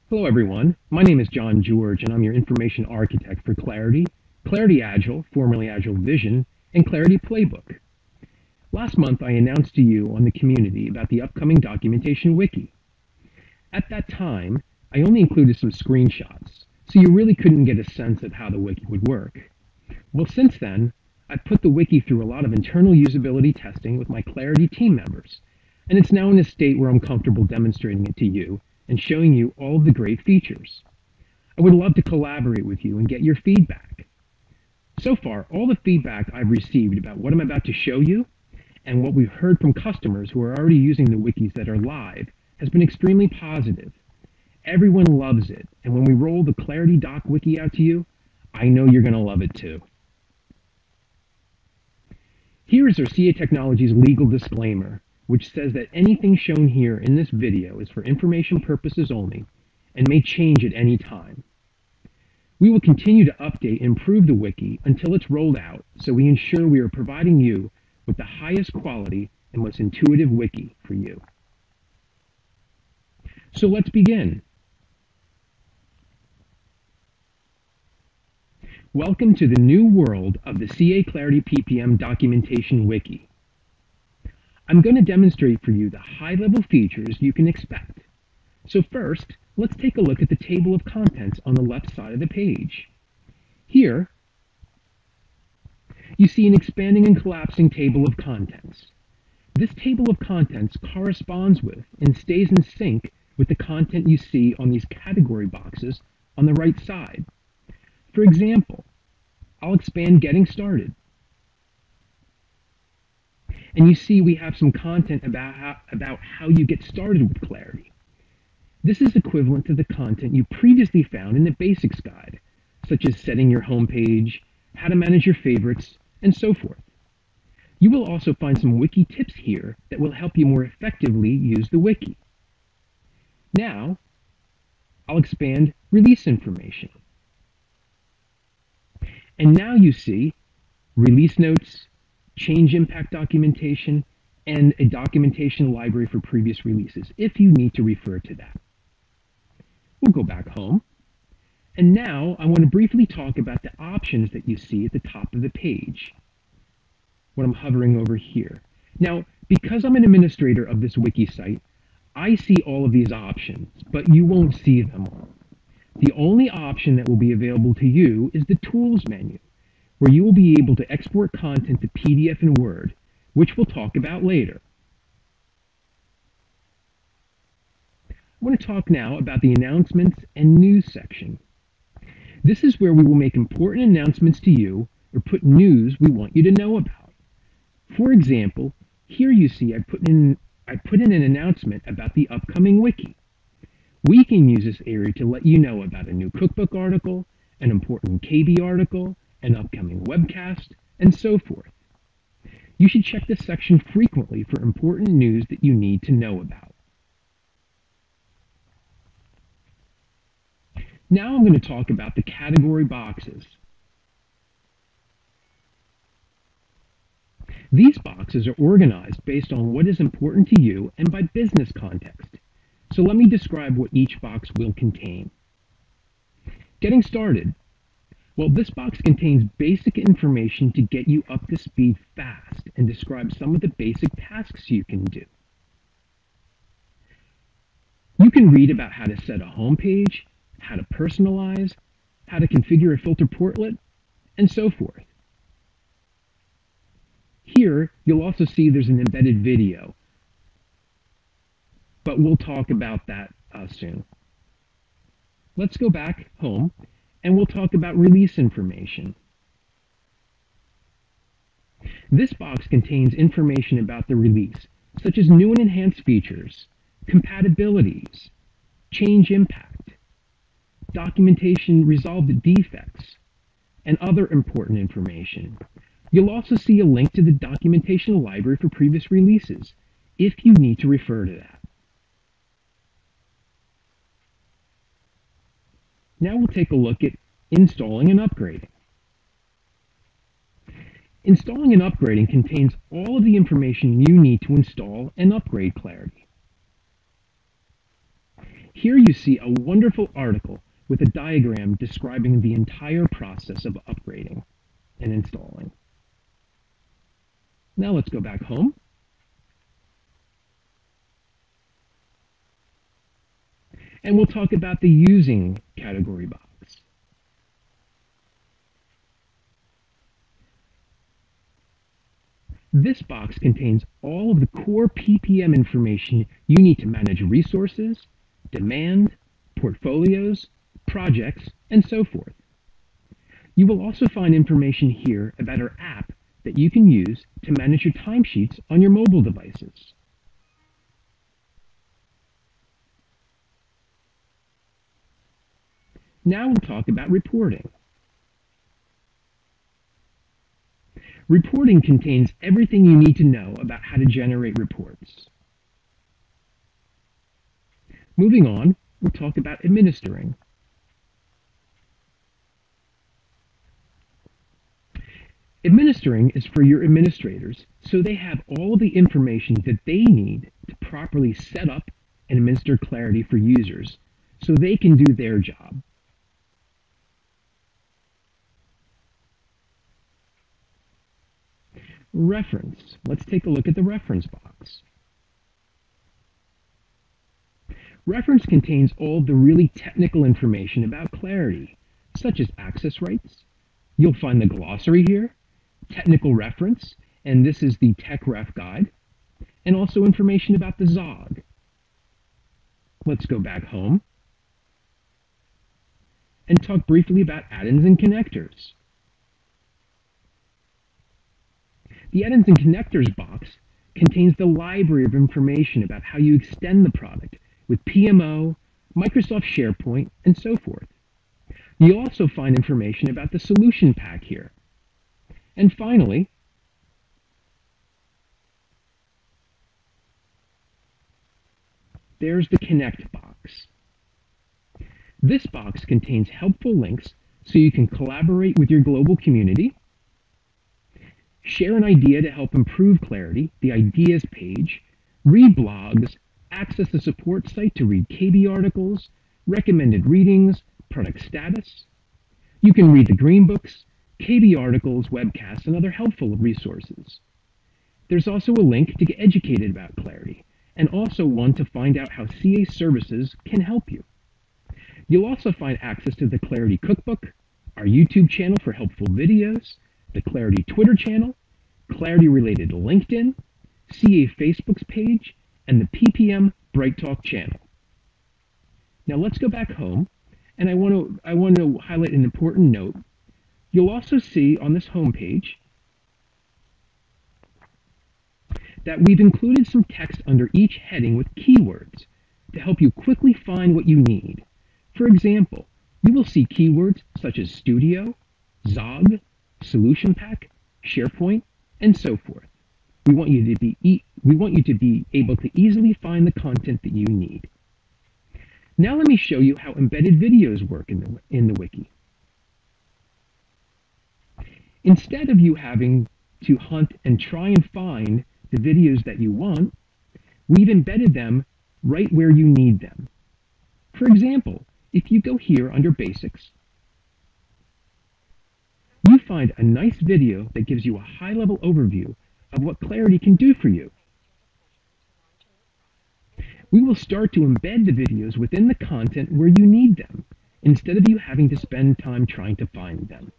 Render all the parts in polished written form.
Hello everyone, my name is John George and I'm your information architect for Clarity, Clarity Agile, formerly Agile Vision, and Clarity Playbook. Last month I announced to you on the community about the upcoming documentation wiki. At that time, I only included some screenshots, so you really couldn't get a sense of how the wiki would work. Well, since then, I've put the wiki through a lot of internal usability testing with my Clarity team members, and it's now in a state where I'm comfortable demonstrating it to you and showing you all of the great features. I would love to collaborate with you and get your feedback. So far, all the feedback I've received about what I'm about to show you and what we've heard from customers who are already using the wikis that are live has been extremely positive. Everyone loves it, and when we roll the Clarity Doc Wiki out to you, I know you're going to love it too. Here is our CA Technologies legal disclaimer, which says that anything shown here in this video is for information purposes only and may change at any time. We will continue to update and improve the wiki until it's rolled out, so we ensure we are providing you with the highest quality and most intuitive wiki for you. So let's begin. Welcome to the new world of the CA Clarity PPM documentation wiki. I'm going to demonstrate for you the high-level features you can expect. So first, let's take a look at the table of contents on the left side of the page. Here, you see an expanding and collapsing table of contents. This table of contents corresponds with and stays in sync with the content you see on these category boxes on the right side. For example, I'll expand Getting Started. And you see we have some content about how you get started with Clarity. This is equivalent to the content you previously found in the Basics Guide, such as setting your home page, how to manage your favorites, and so forth. You will also find some wiki tips here that will help you more effectively use the wiki. Now, I'll expand Release Information. And now you see release notes, change impact documentation, and a documentation library for previous releases if you need to refer to that. We'll go back home. And now I want to briefly talk about the options that you see at the top of the page when I'm hovering over here. Now, because I'm an administrator of this wiki site, I see all of these options, but you won't see them all. The only option that will be available to you is the Tools menu, where you will be able to export content to PDF and Word, which we'll talk about later. I want to talk now about the Announcements and News section. This is where we will make important announcements to you or put news we want you to know about. For example, here you see I put in an announcement about the upcoming wiki. We can use this area to let you know about a new cookbook article, an important KB article, an upcoming webcast, and so forth. You should check this section frequently for important news that you need to know about. Now I'm going to talk about the category boxes. These boxes are organized based on what is important to you and by business context. So let me describe what each box will contain. Getting started. Well, this box contains basic information to get you up to speed fast and describes some of the basic tasks you can do. You can read about how to set a home page, how to personalize, how to configure a filter portlet, and so forth. Here, you'll also see there's an embedded video, but we'll talk about that soon. Let's go back home and we'll talk about release information. This box contains information about the release, such as new and enhanced features, compatibilities, change impact, documentation resolved defects, and other important information. You'll also see a link to the documentation library for previous releases if you need to refer to that. Now we'll take a look at installing and upgrading. Installing and upgrading contains all of the information you need to install and upgrade Clarity. Here you see a wonderful article with a diagram describing the entire process of upgrading and installing. Now let's go back home. And we'll talk about the using category box. This box contains all of the core PPM information you need to manage resources, demand, portfolios, projects, and so forth. You will also find information here about our app that you can use to manage your timesheets on your mobile devices. Now we'll talk about reporting. Reporting contains everything you need to know about how to generate reports. Moving on, we'll talk about administering. Administering is for your administrators, so they have all the information that they need to properly set up and administer Clarity for users, so they can do their job. Reference. Let's take a look at the reference box. Reference contains all the really technical information about Clarity, such as access rights. You'll find the glossary here, technical reference, and this is the TechRef guide, and also information about the ZOG. Let's go back home and talk briefly about add-ins and connectors. The add-ins and connectors box contains the library of information about how you extend the product with PMO, Microsoft SharePoint, and so forth. You'll also find information about the solution pack here. And finally, there's the Connect box. This box contains helpful links so you can collaborate with your global community, share an idea to help improve Clarity, the Ideas page, read blogs, access the support site to read KB articles, recommended readings, product status. You can read the green books, KB articles, webcasts, and other helpful resources. There's also a link to get educated about Clarity, and also one to find out how CA services can help you. You'll also find access to the Clarity Cookbook, our YouTube channel for helpful videos, the Clarity Twitter channel, Clarity-related LinkedIn, CA Facebook's page, and the PPM Bright Talk channel. Now let's go back home, and I want to highlight an important note. You'll also see on this home page that we've included some text under each heading with keywords to help you quickly find what you need. For example, you will see keywords such as Studio, ZOG, Solution Pack, SharePoint, and so forth. We want you to be able to easily find the content that you need. Now let me show you how embedded videos work in the Wiki. Instead of you having to hunt and try and find the videos that you want, we've embedded them right where you need them. For example, if you go here under Basics, you find a nice video that gives you a high-level overview of what Clarity can do for you. We will start to embed the videos within the content where you need them, instead of you having to spend time trying to find them.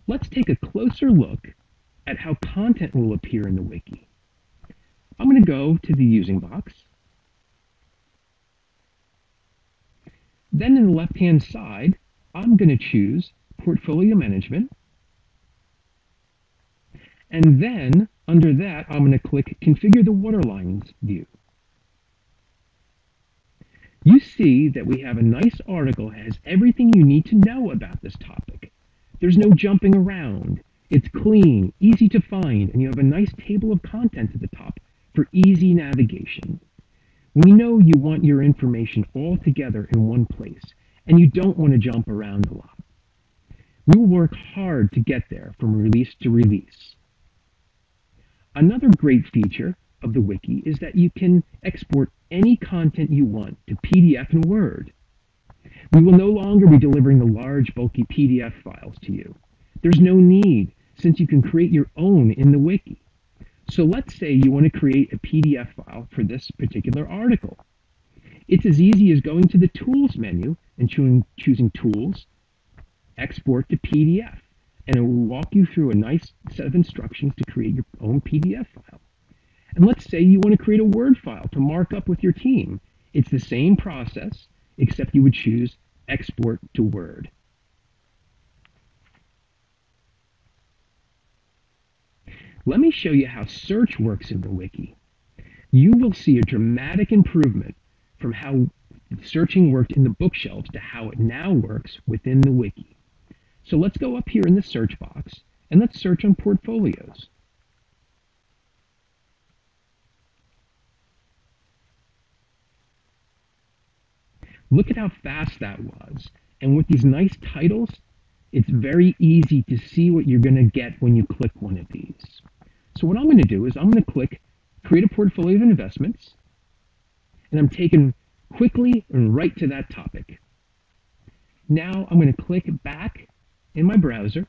Let's take a closer look at how content will appear in the Wiki. I'm going to go to the Using box. Then in the left-hand side, I'm going to choose Portfolio Management. And then, under that, I'm going to click Configure the Waterlines view. You see that we have a nice article that has everything you need to know about this topic. There's no jumping around. It's clean, easy to find, and you have a nice table of contents at the top for easy navigation. We know you want your information all together in one place, and you don't want to jump around a lot. We will work hard to get there from release to release. Another great feature of the wiki is that you can export any content you want to PDF and Word. We will no longer be delivering the large, bulky PDF files to you. There's no need, since you can create your own in the wiki. So let's say you want to create a PDF file for this particular article. It's as easy as going to the Tools menu and choosing Tools, Export to PDF, and it will walk you through a nice set of instructions to create your own PDF file. And let's say you want to create a Word file to mark up with your team. It's the same process, except you would choose Export to Word. Let me show you how search works in the wiki. You will see a dramatic improvement from how searching worked in the bookshelves to how it now works within the wiki. So let's go up here in the search box and let's search on portfolios. Look at how fast that was. And with these nice titles, it's very easy to see what you're going to get when you click one of these. So what I'm going to do is I'm going to click Create a Portfolio of Investments, and I'm taken quickly and right to that topic. Now I'm going to click back in my browser,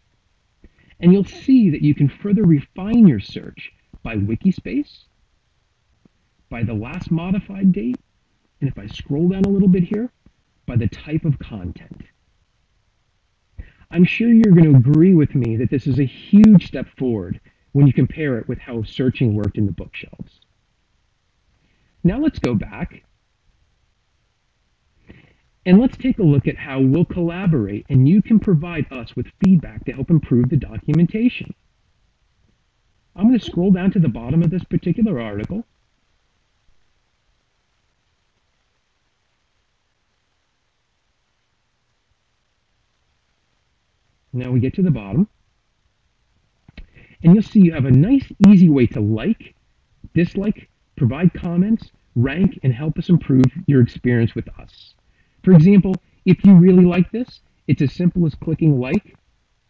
and you'll see that you can further refine your search by wiki space, by the last modified date, and if I scroll down a little bit here, by the type of content. I'm sure you're going to agree with me that this is a huge step forward when you compare it with how searching worked in the bookshelves. Now let's go back and let's take a look at how we'll collaborate and you can provide us with feedback to help improve the documentation. I'm going to scroll down to the bottom of this particular article. Now we get to the bottom, and you'll see you have a nice, easy way to like, dislike, provide comments, rank, and help us improve your experience with us. For example, if you really like this, it's as simple as clicking like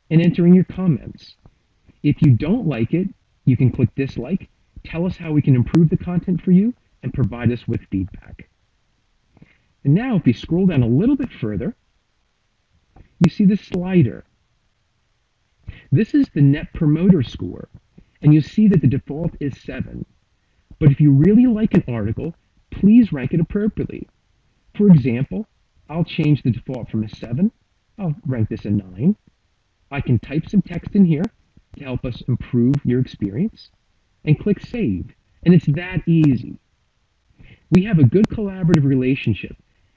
and entering your comments. If you don't like it, you can click dislike, tell us how we can improve the content for you, and provide us with feedback. And now if you scroll down a little bit further, you see the slider. This is the Net Promoter Score, and you see that the default is 7. But if you really like an article, please rank it appropriately. For example, I'll change the default from a 7. I'll rank this a 9. I can type some text in here to help us improve your experience, and click Save, and it's that easy. We have a good collaborative relationship,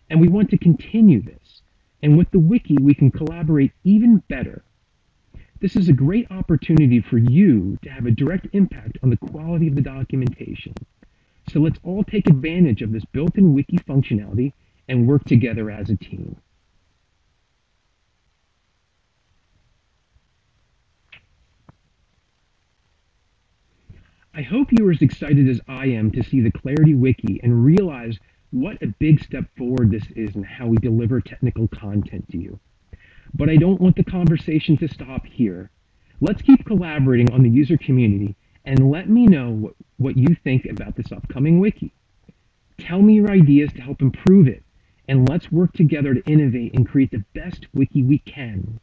and we want to continue this. And with the wiki, we can collaborate even better. This is a great opportunity for you to have a direct impact on the quality of the documentation. So let's all take advantage of this built-in wiki functionality and work together as a team. I hope you are as excited as I am to see the Clarity Wiki and realize what a big step forward this is in how we deliver technical content to you. But I don't want the conversation to stop here. Let's keep collaborating on the user community and let me know what you think about this upcoming wiki. Tell me your ideas to help improve it, and let's work together to innovate and create the best wiki we can.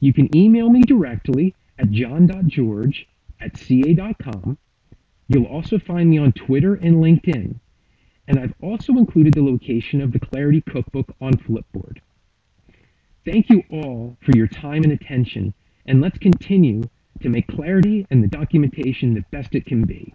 You can email me directly at john.george@ca.com. You'll also find me on Twitter and LinkedIn, and I've also included the location of the Clarity Cookbook on Flipboard. Thank you all for your time and attention, and let's continue to make Clarity and the documentation the best it can be.